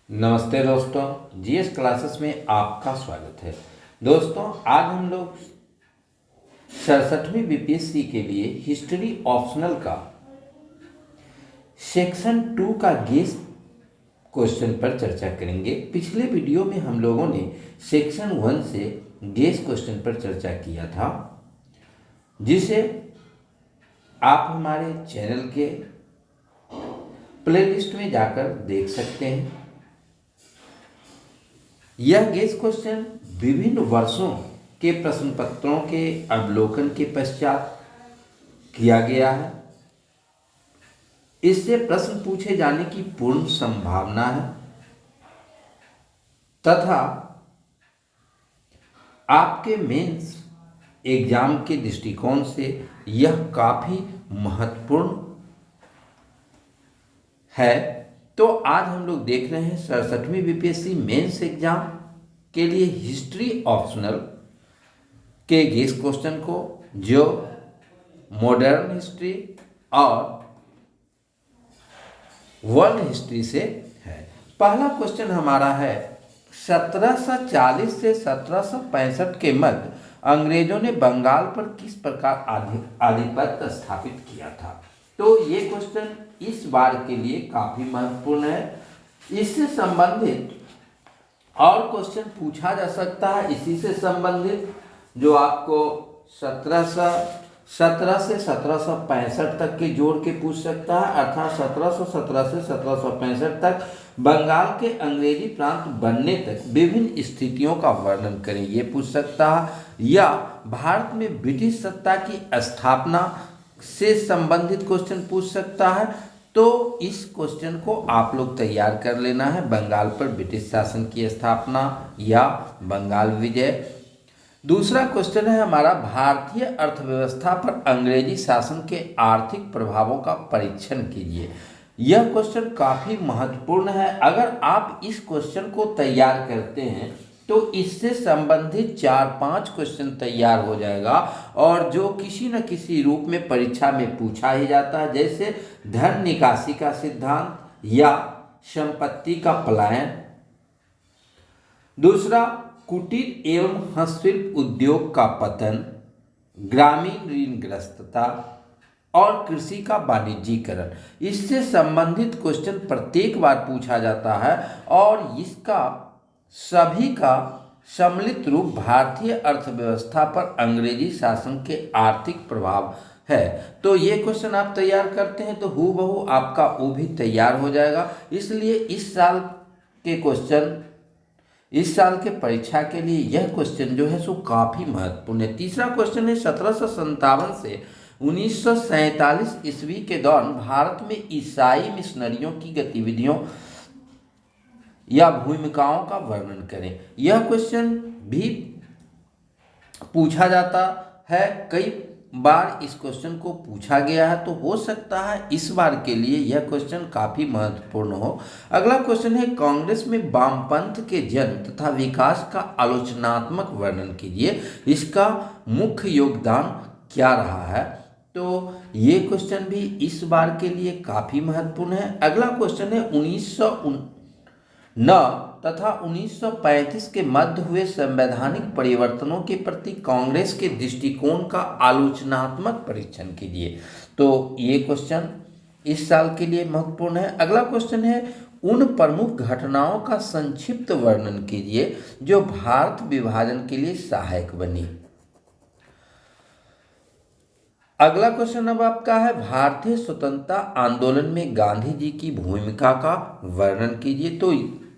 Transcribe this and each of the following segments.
नमस्ते दोस्तों, GS classes में आपका स्वागत है। दोस्तों, आज हम लोग 67वीं बीपीएससी के लिए हिस्ट्री ऑप्शनल का सेक्शन 2 का गेस क्वेश्चन पर चर्चा करेंगे। पिछले वीडियो में हम लोगों ने सेक्शन 1 से गेस क्वेश्चन पर चर्चा किया था, जिसे आप हमारे चैनल के प्लेलिस्ट में जाकर देख सकते हैं। यह गेस क्वेश्चन विभिन्न वर्षों के प्रश्न पत्रों के अवलोकन के पश्चात किया गया है। इससे प्रश्न पूछे जाने की पूर्ण संभावना है तथा आपके मेंस एग्जाम के दृष्टिकोण से यह काफी महत्वपूर्ण है। तो आज हम लोग देख रहे हैं 67वीं बीपीएससी मेंस एग्जाम के लिए हिस्ट्री ऑप्शनल के गेस क्वेश्चन को, जो मॉडर्न हिस्ट्री और वर्ल्ड हिस्ट्री से है। पहला क्वेश्चन हमारा है, 1740 से 1765 के मध्य अंग्रेजों ने बंगाल पर किस प्रकार आधिपत्य स्थापित किया था। तो ये क्वेश्चन इस बार के लिए काफी महत्वपूर्ण है। इससे संबंधित और क्वेश्चन पूछा जा सकता है। इसी से संबंधित जो आपको 1717 से 1765 तक के जोड़ के पूछ सकता है, अर्थात 1717 से 1765 तक बंगाल के अंग्रेजी प्रांत बनने तक विभिन्न स्थितियों का वर्णन करें, ये पूछ सकता है। या भारत में ब्रिटिश सत्ता की स्थापना से संबंधित क्वेश्चन पूछ सकता है। तो इस क्वेश्चन को आप लोग तैयार कर लेना है, बंगाल पर ब्रिटिश शासन की स्थापना या बंगाल विजय। दूसरा क्वेश्चन है हमारा, भारतीय अर्थव्यवस्था पर अंग्रेजी शासन के आर्थिक प्रभावों का परीक्षण कीजिए। यह क्वेश्चन काफी महत्वपूर्ण है। अगर आप इस क्वेश्चन को तैयार करते हैं तो इससे संबंधित 4-5 क्वेश्चन तैयार हो जाएगा, और जो किसी न किसी रूप में परीक्षा में पूछा ही जाता है, जैसे धन निकासी का सिद्धांत या संपत्ति का पलायन। दूसरा, कुटीर एवं हस्तशिल्प उद्योग का पतन, ग्रामीण ऋणग्रस्तता और कृषि का वाणिज्यीकरण। इससे संबंधित क्वेश्चन प्रत्येक बार पूछा जाता है, और इसका सभी का सम्मिलित रूप भारतीय अर्थव्यवस्था पर अंग्रेजी शासन के आर्थिक प्रभाव है। तो ये क्वेश्चन आप तैयार करते हैं तो हूबहू आपका वो भी तैयार हो जाएगा। इसलिए इस साल के परीक्षा के लिए यह क्वेश्चन जो है सो काफी महत्वपूर्ण है। तीसरा क्वेश्चन है, 1757 से 1947 ईस्वी के दौरान भारत में ईसाई मिशनरियों की गतिविधियों या भूमिकाओं का वर्णन करें। यह क्वेश्चन भी पूछा जाता है, कई बार इस क्वेश्चन को पूछा गया है, तो हो सकता है इस बार के लिए यह क्वेश्चन काफी महत्वपूर्ण हो। अगला क्वेश्चन है, कांग्रेस में वामपंथ के जन्म तथा विकास का आलोचनात्मक वर्णन कीजिए। इसका मुख्य योगदान क्या रहा है। तो ये क्वेश्चन भी इस बार के लिए काफी महत्वपूर्ण है। अगला क्वेश्चन है, 1909 तथा 1935 के मध्य हुए संवैधानिक परिवर्तनों के प्रति कांग्रेस के दृष्टिकोण का आलोचनात्मक परीक्षण कीजिए। तो ये क्वेश्चन इस साल के लिए महत्वपूर्ण है। अगला क्वेश्चन है, उन प्रमुख घटनाओं का संक्षिप्त वर्णन कीजिए जो भारत विभाजन के लिए सहायक बनी। अगला क्वेश्चन अब आपका है, भारतीय स्वतंत्रता आंदोलन में गांधी जी की भूमिका का वर्णन कीजिए। तो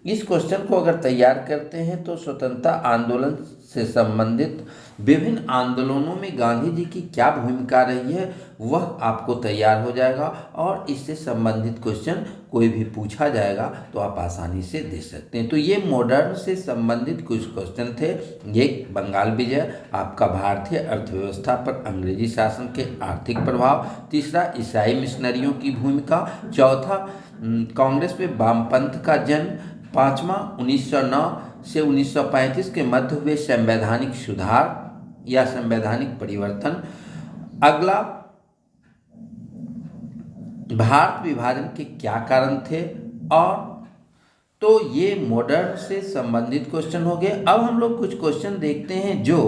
इस क्वेश्चन को अगर तैयार करते हैं तो स्वतंत्रता आंदोलन से संबंधित विभिन्न आंदोलनों में गांधी जी की क्या भूमिका रही है वह आपको तैयार हो जाएगा, और इससे संबंधित क्वेश्चन कोई भी पूछा जाएगा तो आप आसानी से दे सकते हैं। तो ये मॉडर्न से संबंधित कुछ क्वेश्चन थे। ये बंगाल विजय, आपका भारतीय अर्थव्यवस्था पर अंग्रेजी शासन के आर्थिक प्रभाव, तीसरा ईसाई मिशनरियों की भूमिका, चौथा कांग्रेस में वामपंथ का जन्म, पांचवा 1909 से 1935 के मध्य हुए संवैधानिक सुधार या संवैधानिक परिवर्तन। अगला, भारत विभाजन के क्या कारण थे, और तो ये मॉडर्न से संबंधित क्वेश्चन हो गए। अब हम लोग कुछ क्वेश्चन देखते हैं जो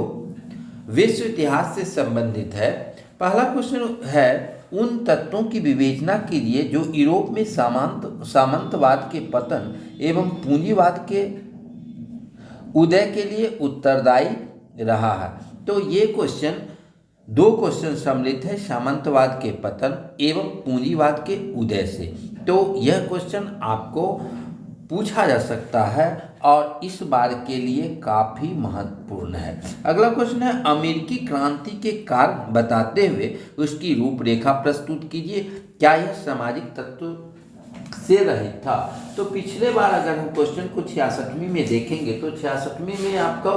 विश्व इतिहास से संबंधित है। पहला क्वेश्चन है, उन तत्वों की विवेचना कीजिए जो यूरोप में सामंतवाद के पतन एवं पूंजीवाद के उदय के लिए उत्तरदायी रहा है। तो ये क्वेश्चन, दो क्वेश्चन सम्मिलित है, सामंतवाद के पतन एवं पूंजीवाद के उदय से। तो यह क्वेश्चन आपको पूछा जा सकता है और इस बार के लिए काफी महत्वपूर्ण है। अगला क्वेश्चन है, अमेरिकी क्रांति के कारण बताते हुए उसकी रूपरेखा प्रस्तुत कीजिए। क्या यह सामाजिक तत्व से रहित था? तो पिछले बार अगर हम क्वेश्चन को 66वीं में देखेंगे तो 66वीं में आपको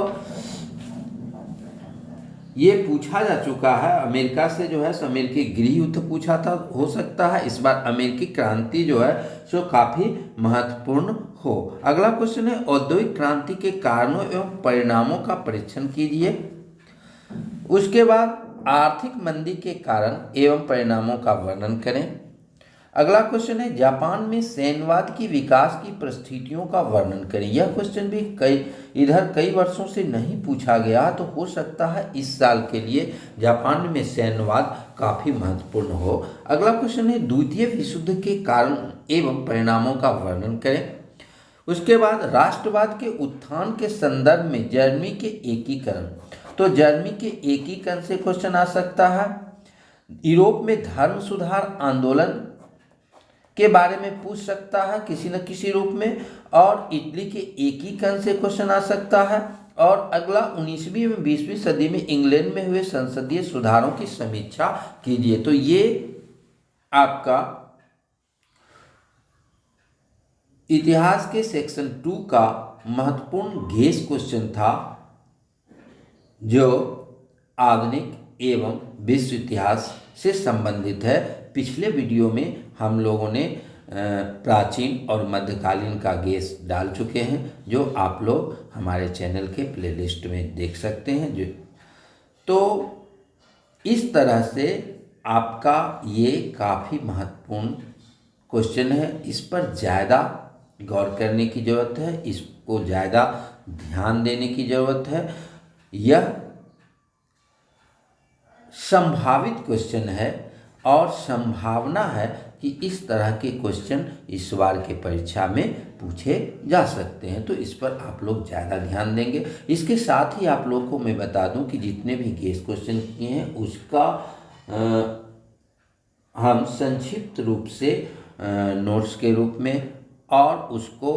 ये पूछा जा चुका है, अमेरिका से जो है अमेरिकी गृह युद्ध पूछा था, हो सकता है इस बार अमेरिकी क्रांति जो है सो काफी महत्वपूर्ण हो। अगला क्वेश्चन है, औद्योगिक क्रांति के कारणों एवं परिणामों का परीक्षण कीजिए। उसके बाद आर्थिक मंदी के कारण एवं परिणामों का वर्णन करें। अगला क्वेश्चन है, जापान में सैन्यवाद की विकास की परिस्थितियों का वर्णन करें। यह क्वेश्चन भी कई वर्षों से नहीं पूछा गया, तो हो सकता है इस साल के लिए जापान में सैन्यवाद काफी महत्वपूर्ण हो। अगला क्वेश्चन है, द्वितीय विश्व युद्ध के कारण एवं परिणामों का वर्णन करें। उसके बाद राष्ट्रवाद के उत्थान के संदर्भ में जर्मनी के एकीकरण। तो जर्मनी के एकीकरण से क्वेश्चन आ सकता है। यूरोप में धर्म सुधार आंदोलन के बारे में पूछ सकता है किसी न किसी रूप में, और इटली के एकीकरण से क्वेश्चन आ सकता है। और अगला 19वीं एवं 20वीं सदी में इंग्लैंड में हुए संसदीय सुधारों की समीक्षा कीजिए। तो ये आपका इतिहास के सेक्शन 2 का महत्वपूर्ण गेस क्वेश्चन था, जो आधुनिक एवं विश्व इतिहास से संबंधित है। पिछले वीडियो में हम लोगों ने प्राचीन और मध्यकालीन का गेस डाल चुके हैं, जो आप लोग हमारे चैनल के प्लेलिस्ट में देख सकते हैं। तो इस तरह से आपका ये काफ़ी महत्वपूर्ण क्वेश्चन है, इस पर ज़्यादा गौर करने की ज़रूरत है, इसको ज़्यादा ध्यान देने की ज़रूरत है। यह संभावित क्वेश्चन है और संभावना है कि इस तरह के क्वेश्चन इस बार के परीक्षा में पूछे जा सकते हैं, तो इस पर आप लोग ज़्यादा ध्यान देंगे। इसके साथ ही आप लोग को मैं बता दूं कि जितने भी गेस क्वेश्चन किए हैं उसका हम संक्षिप्त रूप से नोट्स के रूप में, और उसको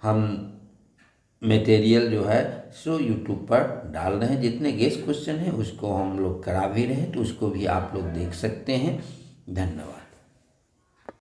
हम मटेरियल जो है सो यूट्यूब पर डाल रहे हैं। जितने गेस क्वेश्चन हैं उसको हम लोग करा भी रहे हैं, तो उसको भी आप लोग देख सकते हैं। धन्यवाद।